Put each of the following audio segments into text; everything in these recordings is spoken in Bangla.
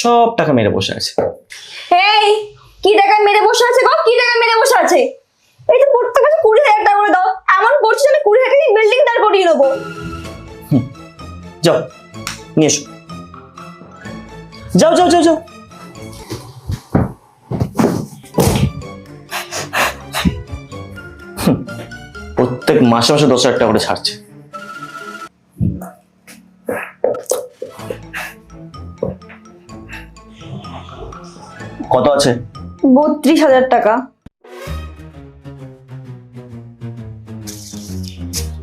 সব টাকা মেরে বসে আছে। এই কি টাকা মেরে বসে আছে গো? কি টাকা মেরে বসে আছে? এই তো প্রত্যেক মাসে 20,000 টাকা করে দাও, এমন করছো যেন 20,000 টাকা বিল্ডিং দাঁড় করিয়ে নেবো। যাও নিয়ে এসো, যাও যাও যাও যাও। প্রত্যেক মাসে মাসে 10,000 টাকা করে ছাড়ছে। কত আছে? 32,000 টাকা।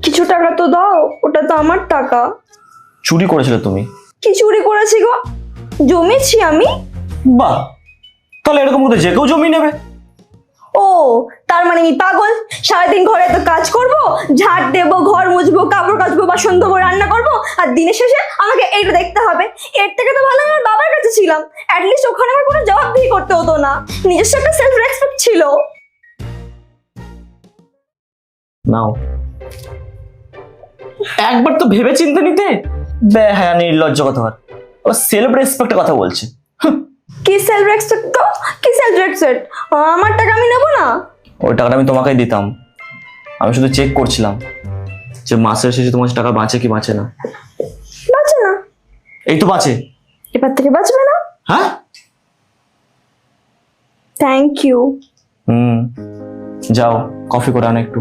কিছু টাকা তো দাও, ওটা তো আমার টাকা। চুরি করেছিলে তুমি? কি চুরি করেছি গো? জমেছি আমি। বাহ, তাহলে এরকম মতো যে কেউ জমি নেবে। ও তার মানে আমি পাগল? সারাদিন ঘরে তো কাজ করব, ঝাড় দেবো, ঘর মুছবো, কাপড় কাচবো, বাসন ধোবো, রান্না করবো, আর দিনের শেষে আমাকে এইটা দেখতে হবে। এর থেকে তো ভালো আমার বাবার কাছে ছিলাম, অ্যাটলিস্ট ওখানে আমার কোনো জবাবদিহি করতে হতো না, নিজস্ব একটা সেলফ রেসপেক্ট ছিল। নাও, একবার তো ভেবে চিন্তে নিতে। হ্যাঁ, নির্লজ্জ কথা। ও সেলফ রেসপেক্টের কথা বলছে। কি সেলফ রেসপেক্ট গো? কি সেলফ রেসপেক্ট? আমার টাকা আমি নেবো না? ওই টাকাটা আমি তোমাকেই দিতাম। আমি শুধু চেক করছিলাম যে মাসের শেষে তোমার টাকা বাঁচে কি বাঁচে না। বাঁচে না? এই তো বাঁচে। এবার থেকে বাঁচবে না? হ্যাঁ। Thank you. যাও কফি করে আনো একটু।